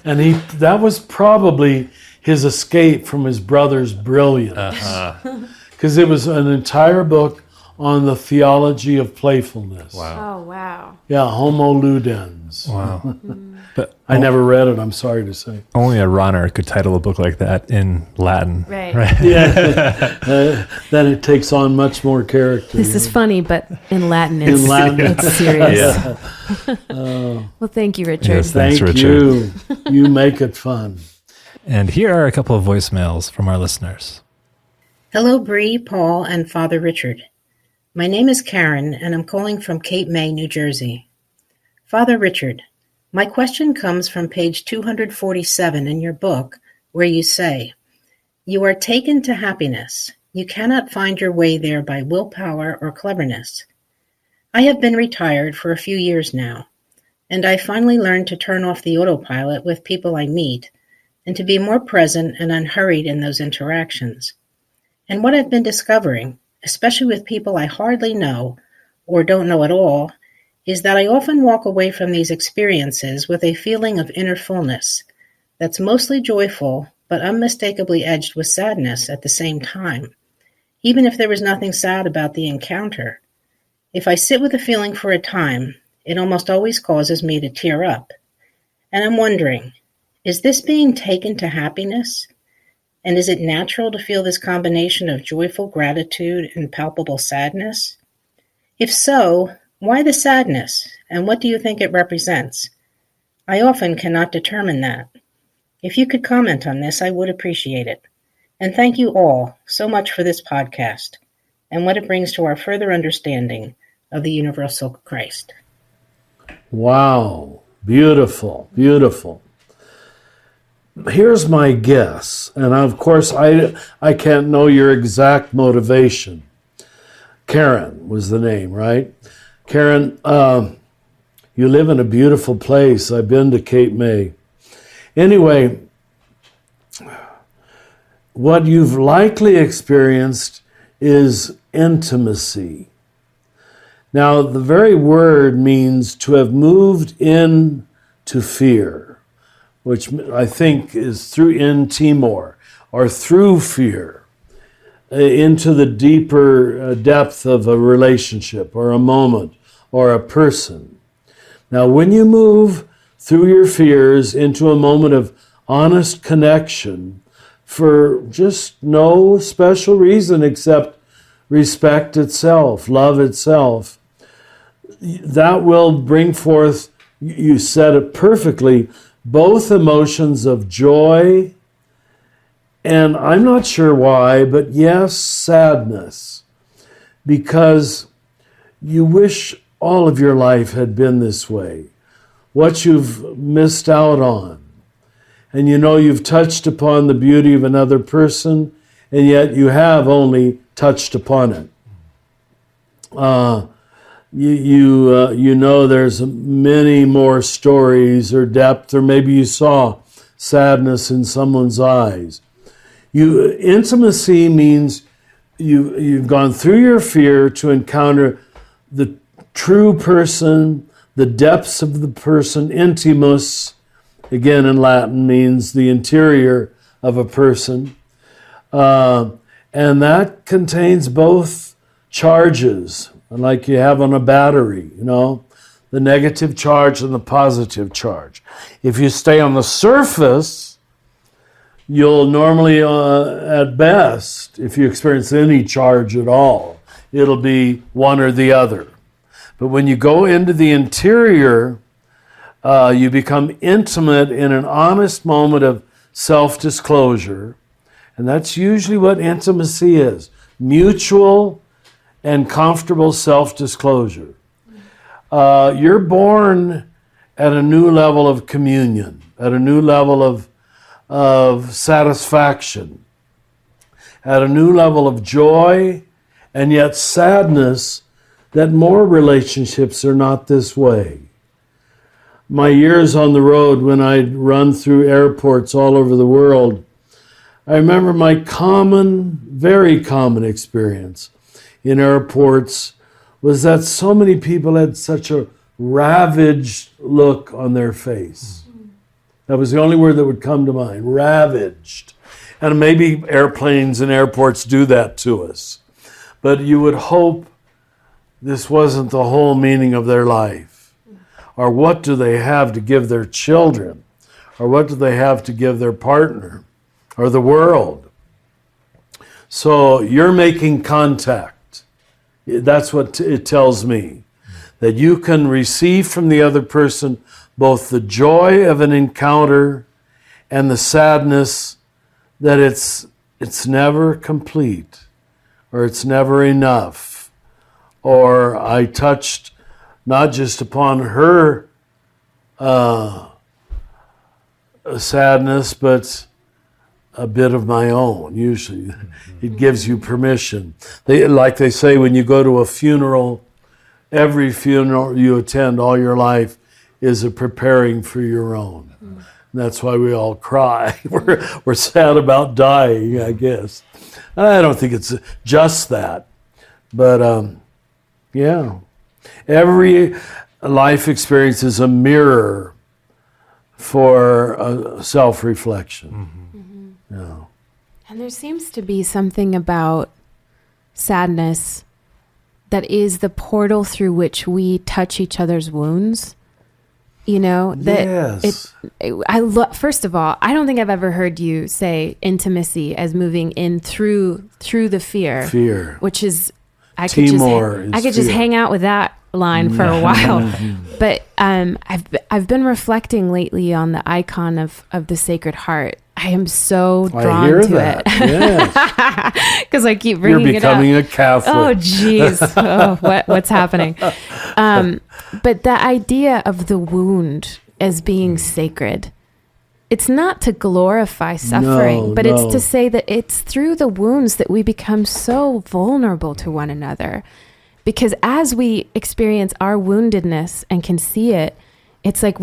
And that was probably his escape from his brother's brilliance. Because it was an entire book on the theology of playfulness. Wow. Oh, wow. Yeah, Homo Ludens. Wow. But I never read it, I'm sorry to say. Only a Rahner could title a book like that in Latin. Right. Yeah. Then it takes on much more character. This is funny, but in Latin it's serious. Well, thank you, Richard. Yes, thanks, thank Richard. You make it fun. And here are a couple of voicemails from our listeners. Hello, Brie, Paul, and Father Richard. My name is Karen, and I'm calling from Cape May, New Jersey. Father Richard, my question comes from page 247 in your book, where you say, "You are taken to happiness. You cannot find your way there by willpower or cleverness. I have been retired for a few years now, and I finally learned to turn off the autopilot with people I meet and to be more present and unhurried in those interactions. And what I've been discovering, especially with people I hardly know or don't know at all, is that I often walk away from these experiences with a feeling of inner fullness that's mostly joyful, but unmistakably edged with sadness at the same time, even if there was nothing sad about the encounter. If I sit with a feeling for a time, it almost always causes me to tear up. And I'm wondering, is this being taken to happiness? And is it natural to feel this combination of joyful gratitude and palpable sadness? If so, why the sadness, and what do you think it represents? I often cannot determine that. If you could comment on this, I would appreciate it. And thank you all so much for this podcast and what it brings to our further understanding of the universal Christ. Wow. Beautiful. Beautiful. Here's my guess, and of course I can't know your exact motivation. Karen was the name, right? Karen, you live in a beautiful place. I've been to Cape May. Anyway, what you've likely experienced is intimacy. Now, the very word means to have moved into fear, which I think is through in Timor, or through fear, into the deeper depth of a relationship or a moment or a person. Now, when you move through your fears into a moment of honest connection for just no special reason except respect itself, love itself, that will bring forth, you said it perfectly, both emotions of joy and I'm not sure why, but yes, sadness, because you wish all of your life had been this way, what you've missed out on. And you know you've touched upon the beauty of another person, and yet you have only touched upon it. You know there's many more stories or depth, or maybe you saw sadness in someone's eyes. Intimacy means you've gone through your fear to encounter the true person, the depths of the person. Intimus, again in Latin, means the interior of a person. And that contains both charges, like you have on a battery, you know, the negative charge and the positive charge. If you stay on the surface, you'll normally, at best, if you experience any charge at all, it'll be one or the other. But when you go into the interior, you become intimate in an honest moment of self-disclosure. And that's usually what intimacy is, mutual and comfortable self-disclosure. You're born at a new level of communion, at a new level of satisfaction, at a new level of joy, and yet sadness that more relationships are not this way. My years on the road, when I'd run through airports all over the world, I remember my very common experience in airports was that so many people had such a ravaged look on their face. That was the only word that would come to mind, ravaged. And maybe airplanes and airports do that to us. But you would hope this wasn't the whole meaning of their life. Or what do they have to give their children? Or what do they have to give their partner? Or the world? So you're making contact. That's what it tells me. That you can receive from the other person both the joy of an encounter and the sadness that it's never complete, or it's never enough, or I touched not just upon her sadness, but a bit of my own. Usually it gives you permission. Like they say, when you go to a funeral, every funeral you attend all your life is a preparing for your own. And that's why we all cry. We're sad about dying, I guess. I don't think it's just that. But yeah, life experience is a mirror for self-reflection. Yeah. And there seems to be something about sadness that is the portal through which we touch each other's wounds. You know, that first of all, I don't think I've ever heard you say intimacy as moving in through the fear, which is, I could just hang out with that line for a while. But I've been reflecting lately on the icon of the Sacred Heart. I am so drawn to it. Yes. Because I keep bringing it up. You're becoming a Catholic. Oh, geez. What's happening? But the idea of the wound as being sacred, it's not to glorify suffering, but it's to say that it's through the wounds that we become so vulnerable to one another. Because as we experience our woundedness and can see it, it's like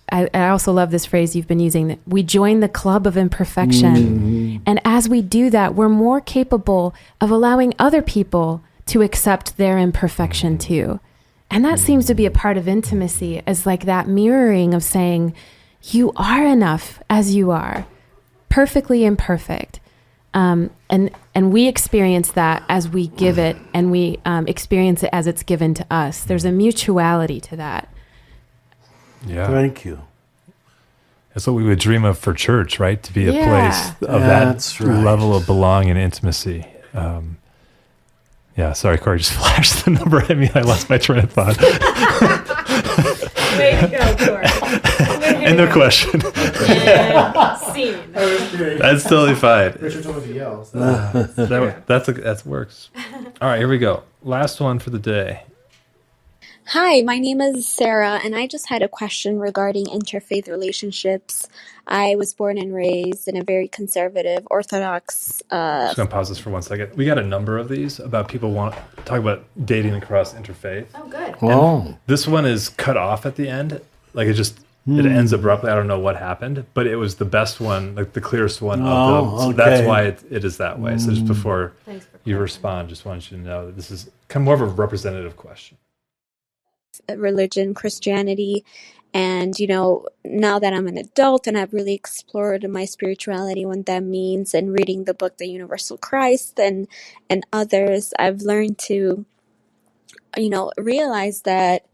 I also love this phrase you've been using, that we join the club of imperfection. And as we do that, we're more capable of allowing other people to accept their imperfection too. And that seems to be a part of intimacy, as like that mirroring of saying, you are enough as you are, perfectly imperfect. And we experience that as we give it, and we experience it as it's given to us. There's a mutuality to that. Yeah. Thank you. That's what we would dream of for church, right? To be a place of that level of belonging and intimacy. Sorry, Corey just flashed the number at me. I lost my train of thought. Way to go, Corey. And no question. Scene. That's totally fine. Richard told me to yell. So. That works. All right, here we go. Last one for the day. Hi, my name is Sarah, and I just had a question regarding interfaith relationships. I was born and raised in a very conservative, Orthodox... I'm just going to pause this for 1 second. We got a number of these about people want to talk about dating across interfaith. Oh, good. Oh. This one is cut off at the end. Like it ends abruptly. I don't know what happened, but it was the best one, like the clearest one of them. So that's why it is that way. So just before you respond, just wanted you to know that this is kind of more of a representative question. Religion, Christianity, and now that I'm an adult and I've really explored my spirituality, what that means, and reading the book The Universal Christ and others, I've learned to realize that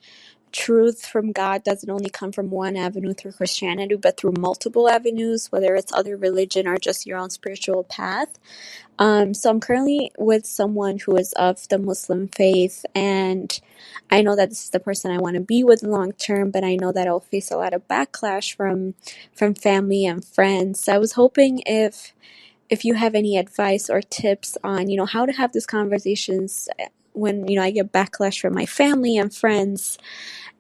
truth from God doesn't only come from one avenue through Christianity, but through multiple avenues, whether it's other religion or just your own spiritual path. So I'm currently with someone who is of the Muslim faith, and I know that this is the person I want to be with long term, but I know that I'll face a lot of backlash from family and friends. So I was hoping if you have any advice or tips on, how to have these conversations when, I get backlash from my family and friends,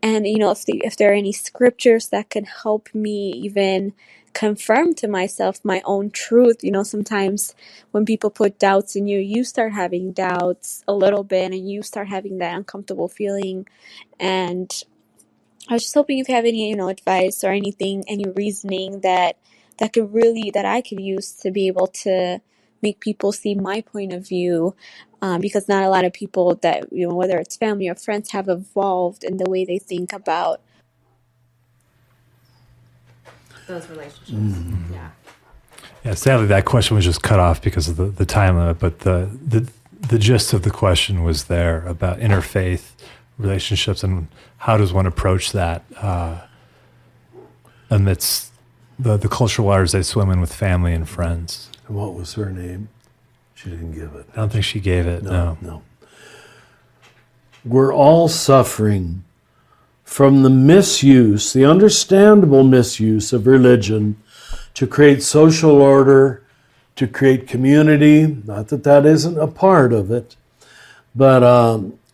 and, if there are any scriptures that can help me even confirm to myself my own truth. Sometimes when people put doubts in you, you start having doubts a little bit, and you start having that uncomfortable feeling. And I was just hoping if you have any, advice or anything, any reasoning that I could use to be able to make people see my point of view, because not a lot of people that, whether it's family or friends, have evolved in the way they think about those relationships. Yeah, sadly that question was just cut off because of the time limit, but the gist of the question was there about interfaith relationships and how does one approach that amidst the cultural waters they swim in with family and friends. And what was her name? She didn't give it. I don't think she gave it, no. We're all suffering from the misuse, the understandable misuse of religion to create social order, to create community. Not that that isn't a part of it, but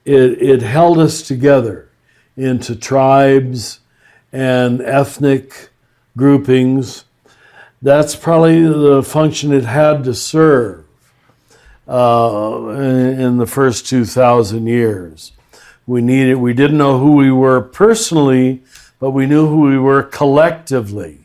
it held us together into tribes and ethnic groupings. That's probably the function it had to serve in the first 2,000 years. We didn't know who we were personally, but we knew who we were collectively.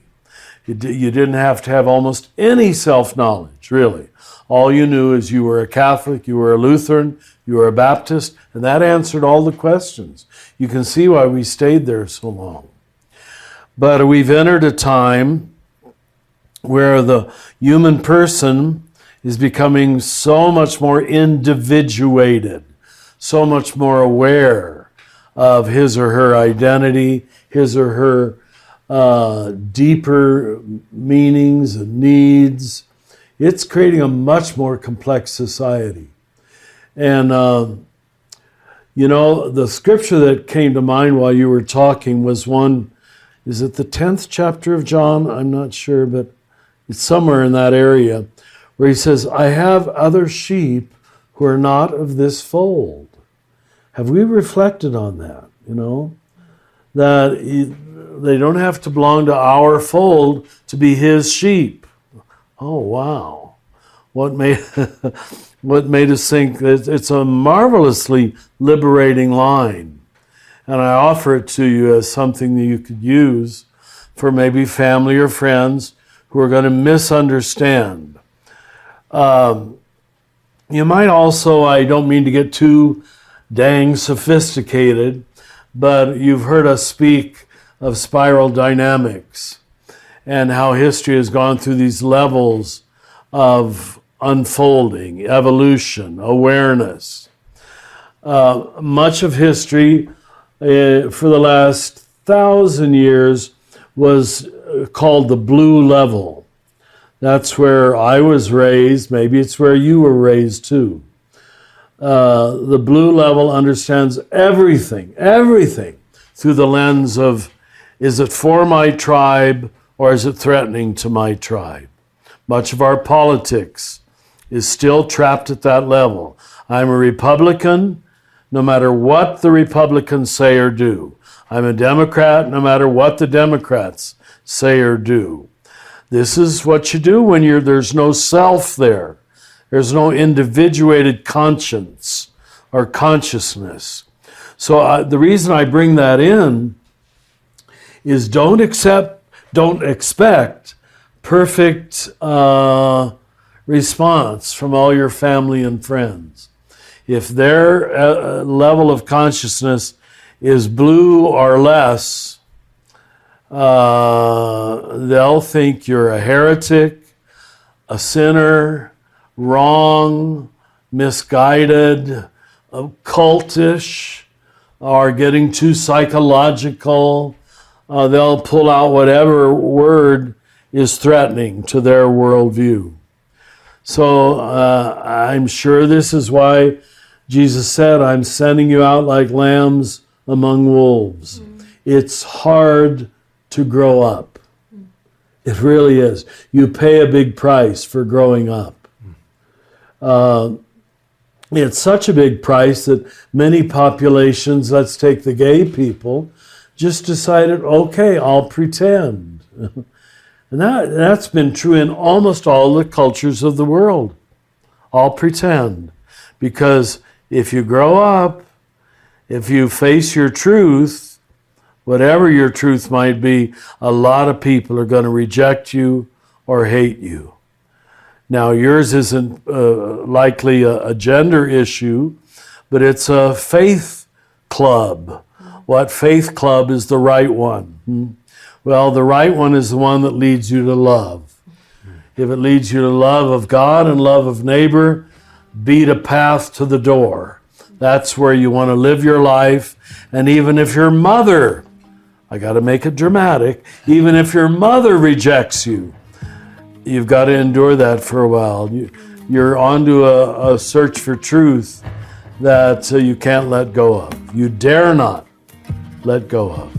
You didn't have to have almost any self-knowledge, really. All you knew is you were a Catholic, you were a Lutheran, you were a Baptist, and that answered all the questions. You can see why we stayed there so long. But we've entered a time where the human person is becoming so much more individuated, so much more aware of his or her identity, his or her deeper meanings and needs. It's creating a much more complex society. And, the scripture that came to mind while you were talking was one, is it the 10th chapter of John? I'm not sure, but it's somewhere in that area, where he says, I have other sheep who are not of this fold. Have we reflected on that, That they don't have to belong to our fold to be his sheep. Oh, wow. What made us think that it's a marvelously liberating line. And I offer it to you as something that you could use for maybe family or friends who are going to misunderstand. You might also, I don't mean to get too dang sophisticated, but you've heard us speak of spiral dynamics and how history has gone through these levels of unfolding, evolution, awareness. Much of history for the last 1,000 years was called the blue level. That's where I was raised. Maybe it's where you were raised too. The blue level understands everything through the lens of, is it for my tribe or is it threatening to my tribe? Much of our politics is still trapped at that level. I'm a Republican, no matter what the Republicans say or do. I'm a Democrat, no matter what the Democrats say or do. This is what you do when there's no self there. There's no individuated conscience or consciousness. So the reason I bring that in is don't expect perfect response from all your family and friends. If their level of consciousness is blue or less, they'll think you're a heretic, a sinner, wrong, misguided, cultish, or getting too psychological. They'll pull out whatever word is threatening to their worldview. So I'm sure this is why Jesus said, I'm sending you out like lambs among wolves. It's hard to grow up. It really is. You pay a big price for growing up. It's such a big price that many populations, let's take the gay people, just decided, okay, I'll pretend. And that's been true in almost all the cultures of the world. I'll pretend. Because if you grow up, if you face your truth, whatever your truth might be, a lot of people are going to reject you or hate you. Now, yours isn't likely a gender issue, but it's a faith club. What faith club is the right one? Well, the right one is the one that leads you to love. If it leads you to love of God and love of neighbor, beat a path to the door. That's where you want to live your life. And even if your mother, I got to make it dramatic, even if your mother rejects you, you've got to endure that for a while. You're onto a search for truth that you can't let go of. You dare not let go of.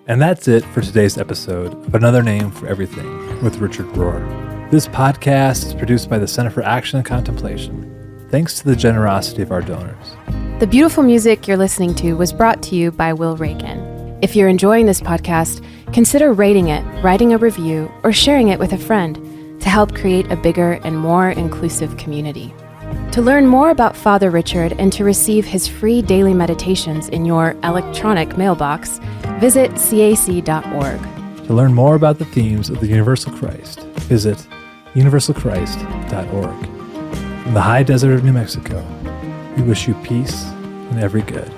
And that's it for today's episode of Another Name for Everything with Richard Rohr. This podcast is produced by the Center for Action and Contemplation, thanks to the generosity of our donors. The beautiful music you're listening to was brought to you by Will Reagan. If you're enjoying this podcast, consider rating it, writing a review, or sharing it with a friend to help create a bigger and more inclusive community. To learn more about Father Richard and to receive his free daily meditations in your electronic mailbox, visit cac.org. To learn more about the themes of the Universal Christ, visit universalchrist.org. From the high desert of New Mexico, we wish you peace and every good.